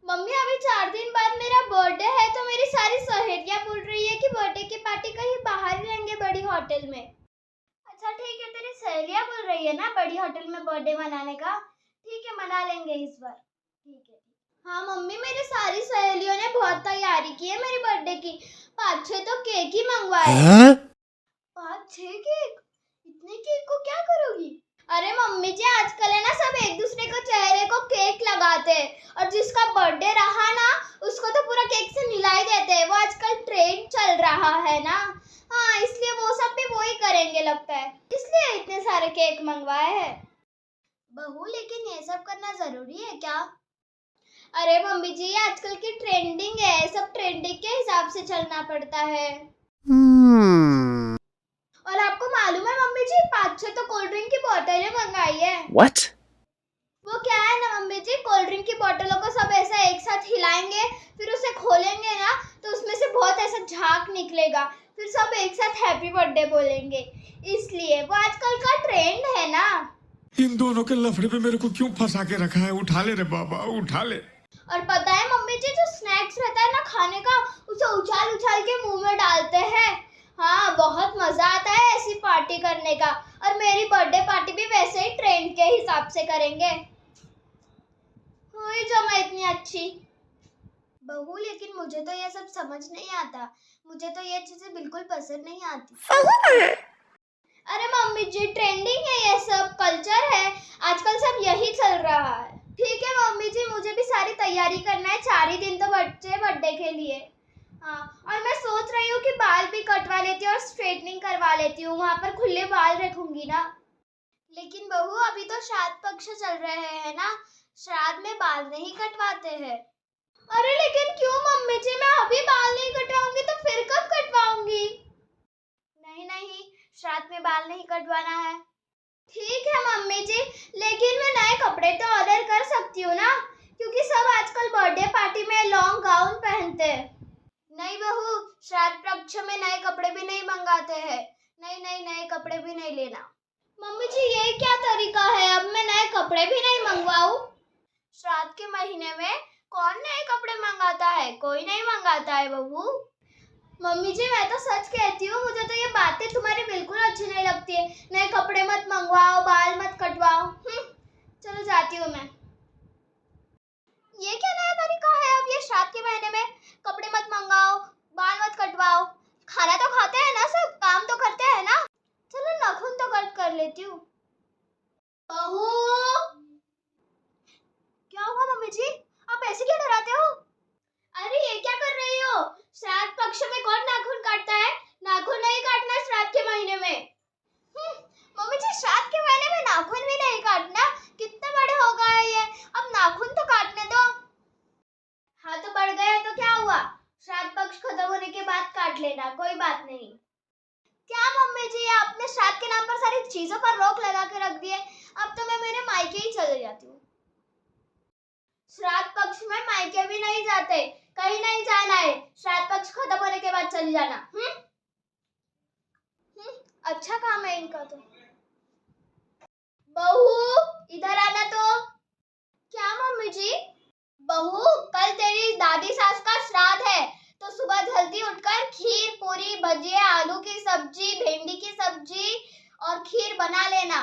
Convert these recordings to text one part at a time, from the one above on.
Mummy अभी 4 दिन बाद मेरा बर्थडे है तो मेरी सारी सहेलियां बोल रही है कि बर्थडे की पार्टी कहीं बाहर ही लेंगे बड़ी होटल में। अच्छा ठीक है, तेरी सहेलियां बोल रही है ना बड़ी होटल में बर्थडे मनाने का। ठीक है, मना लेंगे इस बार। ठीक है। हाँ मम्मी, मेरी सारी सहेलियों ने बहुत तैयारी की है मेरे बर्थडे की। 5-6 तो केक ही मंगवाए। 5-6 केक? इतने केक को क्या करोगी? अरे मम्मी जी, आजकल है ना सब एक दूसरे को चेहरे को केक लगाते हैं और जिसका बर्थडे रहा ना उसको तो पूरा केक से मिलाई देते हैं। वो आजकल ट्रेंड चल रहा है ना। हाँ, इसलिए वो सब भी वही करेंगे लगता है, इसलिए इतने सारे केक मंगवाए हैं। बहू, लेकिन ये सब करना जरूरी है क्या? अरे मम्मी जी, आजकल की ट्रेंडिंग है, सब ट्रेंडिंग के हिसाब से चलना पड़ता है। और आपको मालूम है मम्मी जी, 5-6 तो कोल्ड ड्रिंक की बोतलें मंगाई है। What? वो क्या है ना मम्मी जी, कोल्ड ड्रिंक की बोतलों को सब ऐसा एक साथ हिलाएंगे, फिर उसे खोलेंगे ना तो उसमें से बहुत ऐसा झाग निकलेगा, फिर सब एक साथ हैप्पी बर्थडे बोलेंगे। इसलिए वो आजकल का ट्रेंड है ना। इन दोनों के लफड़े पे मेरे को क्यों फंसा के रखा है? उठा ले रे बाबा, उठा ले। और पता है मम्मी जी, जो स्नैक्स रहता है ना खाने का, उसे उछाल उछाल के मुंह में डालते हैं। हाँ, बहुत मजा आता है ऐसी पार्टी करने का। और मेरी बर्थडे पार्टी भी वैसे ही ट्रेंड के हिसाब से करेंगे। हुई जो मैं इतनी अच्छी बहू, लेकिन मुझे तो ये सब समझ नहीं आता। मुझे तो ये चीजें बिल्कुल पसंद नहीं आती। अरे मम्मी जी, ट्रेंडिंग है, ये सब कल्चर है, आजकल सब यही चल रहा है। ठीक है मम्मी जी, मुझे भी सारी तैयारी करना है, 4 ही दिन तो बच्चे बर्थडे के लिए। हाँ, और मैं सोच रही हूँ कि बाल भी कटवा लेती हूँ और स्ट्रेटनिंग करवा लेती हूँ, वहाँ पर खुले बाल रखूंगी ना। लेकिन बहू, अभी तो श्राद्ध पक्ष चल रहे हैं ना, श्राद्ध में बाल नहीं कटवाते हैं। अरे लेकिन क्यों मम्मी जी, मैं अभी बाल नहीं कटवाऊंगी तो फिर कब कटवाऊंगी? नहीं नहीं, श्राद्ध में बाल नहीं कटवाना है। ठीक है मम्मी जी, लेकिन मैं नए कपड़े तो ऑर्डर कर सकती हूँ ना, क्योंकि सब आजकल बर्थडे पार्टी में लॉन्ग गाउन पहनते हैं। नहीं बहू, श्राद्ध पक्ष में नए कपड़े भी नहीं मंगाते हैं। नहीं नहीं, नए कपड़े भी नहीं लेना। मम्मी जी, ये क्या तरीका है, अब मैं नए कपड़े भी नहीं मंगवाऊं? श्राद्ध के महीने में कौन नए कपड़े मंगाता है? कोई नहीं मंगाता है बहू। मम्मी जी, मैं तो सच कहती हूँ, मुझे तो ये बातें तुम्हारी बिल्कुल अच्छी नहीं लगती है। नए कपड़े मत मंगवाओ, बाल मत कटवाओ। चलो जाती हूँ मैं। ये क्या नया तरीका है अब ये श्राद्ध के महीने में? कपड़े मत मंगाओ, बाल मत कटवाओ। खाना तो खाते हैं ना, सब काम तो करते हैं ना। चलो नाखून तो कट कर लेती हूँ। बहू, क्या हुआ मम्मी जी, आप ऐसे क्यों डराते हो? अरे ये क्या कर रही हो? श्राद्ध पक्ष में कौन नाखून काटता है? नाखून नहीं काटना श्राद्ध के महीने में। मम्मी जी, श्राद्ध के महीने में नाखून भी नहीं काटना? कितने बड़े हो गए ये, अब नाखून तो काटने दो। हाँ तो बढ़ गया तो क्या हुआ, श्राद्ध पक्ष खत्म होने के बाद काट लेना, कोई बात नहीं। क्या मम्मी जी, आपने श्राद्ध के नाम पर सारी चीजों पर रोक लगा के रख दी है। अब तो मैं मेरे मायके ही चले जाती हूँ। श्राद्ध पक्ष में मायके भी नहीं जाते, कहीं नहीं जाना है, श्राद्ध पक्ष खत्म होने के बाद चली जाना। अच्छा काम है इनका तो। बहू, इधर आना तो। क्या मम्मी जी? बहू, कल तेरी दादी सास का श्राद्ध है, तो सुबह जल्दी उठकर खीर, पूरी, भजिया, आलू की सब्जी, भिंडी की सब्जी और खीर बना लेना।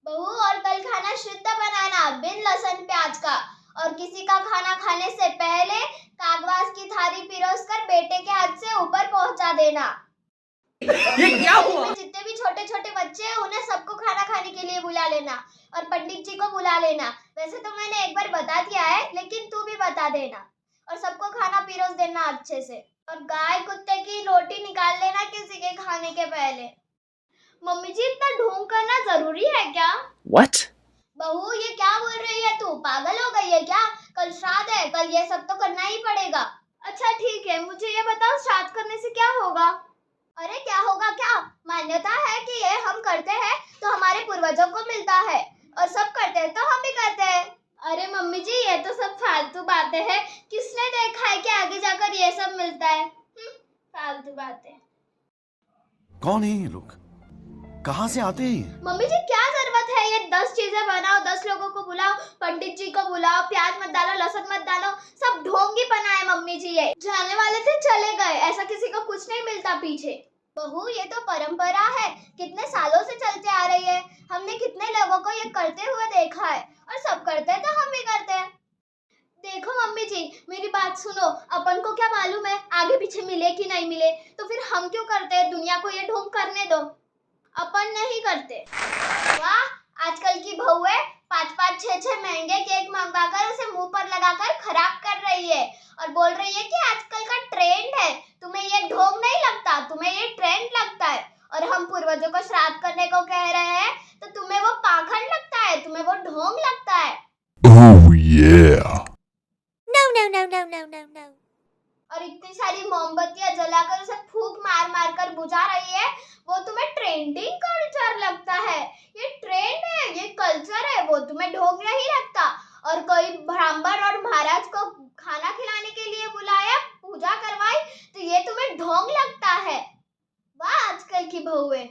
बहू, और कल खाना शुद्ध बनाना, बिन लहसुन प्याज का। और किसी का खाना खाने से पहले कागवास की थाली पिरोसकर बेटे के हाथ से ऊपर पहुंचा देना। ये क्या हुआ? जितने भी छोटे छोटे बच्चे हैं उन्हें सबको खाना खाने के लिए बुला लेना और पंडित जी को बुला लेना। वैसे तो मैंने एक बार बता दिया है, लेकिन तू भी बता देना और सबको खाना पिरोस देना अच्छे से। और गाय कुत्ते की रोटी निकाल लेना किसी के खाने के पहले। मम्मी जी, इतना ढोंग करना जरूरी है क्या? What? बहू, ये क्या बोल रही है तू, पागल हो गई है क्या? कल श्राद्ध है, कल ये सब तो करना ही पड़ेगा। अच्छा ठीक है, मुझे ये बताओ, श्राद्ध करने से क्या होगा? अरे क्या होगा क्या, मान्यता है कि ये हम करते हैं तो हमारे पूर्वजों को मिलता है, और सब करते हैं तो हम भी करते हैं। अरे मम्मी जी, ये तो सब फालतू बातें हैं, किसने देखा है कि आगे जाकर ये सब मिलता है? फालतू बातें। कौन है ये लोग? कहाँ से आते हैं? मम्मी जी क्या जरूरत है ये 10 चीजें बनाओ, 10 लोगों को बुलाओ, पंडित जी को बुलाओ, प्याज मत डालो, लहसुन मत डालो, सब ढोंगी बनाए मम्मी जी। ये जाने वाले थे चले गए, ऐसा किसी को कुछ नहीं मिलता पीछे। बहू ये तो परंपरा है, कितने सालों से चलते आ रही है। हमने कितने लोगों को ये करते हुए देखा है और सब करते हैं तो हम भी करते हैं। देखो मम्मी जी मेरी बात सुनो, अपन को क्या मालूम है आगे पीछे मिले कि नहीं मिले, तो फिर हम क्यों करते हैं? दुनिया को ये ढोंग करने दो, अपन नहीं करते। वाह आजकल की बहुएं 5-5, 6-6 महंगे केक मंगवाकर उसे मुंह पर लगाकर खराब कर रही है और बोल रही है कि आजकल का ट्रेंड है। तुम्हें ये ढोंग नहीं लगता, तुम्हें ये ट्रेंड लगता है। और हम पूर्वजों को श्राद्ध करने को कह रहे हैं तो तुम्हें वो पाखंड लगता है, तुम्हें वो ढोंग लगता है। Oh yeah. No. और इतनी सारी मोमबत्तियां जलाकर उसे फूंक मार मार कर बुझा रही है, वो तुम्हें ट्रेंडिंग कल्चर लगता है। ये ट्रेंड है, ये कल्चर है, वो तुम्हें ढोंग नहीं लगता। और कोई ब्राह्मण और महाराज को खाना खिलाने के लिए बुलाया, पूजा करवाई, तो ये तुम्हें ढोंग लगता है। वाह आजकल की बहुएं।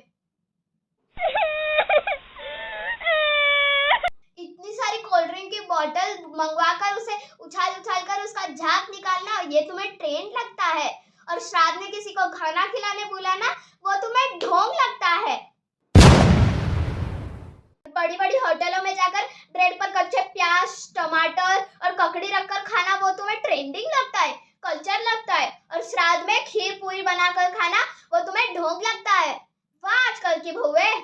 इतनी सारी कोल्ड ड्रिंक की बोतल मंगवाकर उसे उछाल उछाल कर उसका झाग निकालना, ये तुम्हें ट्रेंड लगता है। और श्राद्ध में किसी को खाना खिलाने बुलाना, वो तुम्हें ढोंग लगता है। बड़ी बड़ी होटलों में जाकर ब्रेड पर कच्चे प्याज, टमाटर और ककड़ी रखकर खाना, वो तुम्हें ट्रेंडिंग लगता है, कल्चर लगता है। और श्राद्ध में खीर पूरी बनाकर खाना, वो तुम्हें ढोंग लगता है। वाह आजकल की बहुएं।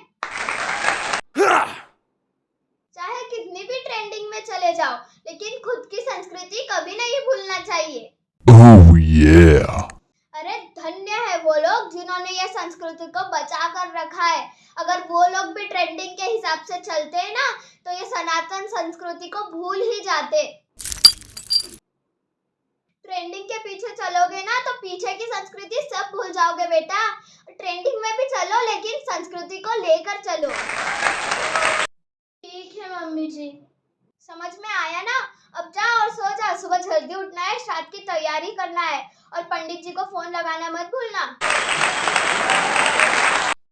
चाहे कितनी भी ट्रेंडिंग में चले जाओ, लेकिन खुद की संस्कृति कभी नहीं भूलना चाहिए। Oh yeah. अरे धन्य है वो लोग जिन्होंने ये संस्कृति को बचा कर रखा है। अगर वो लोग भी ट्रेंडिंग के हिसाब से चलते हैं ना, तो ये सनातन संस्कृति को भूल ही जाते। ट्रेंडिंग के पीछे चलोगे ना तो पीछे की संस्कृति सब भूल जाओगे बेटा। ट्रेंडिंग में भी चलो लेकिन संस्कृति को लेकर चलो। ठीक है मम्मी जी, समझ में आया ना? अब जा और सो जा, सुबह जल्दी उठना है, श्राद्ध की तैयारी करना है और पंडित जी को फोन लगाना मत भूलना।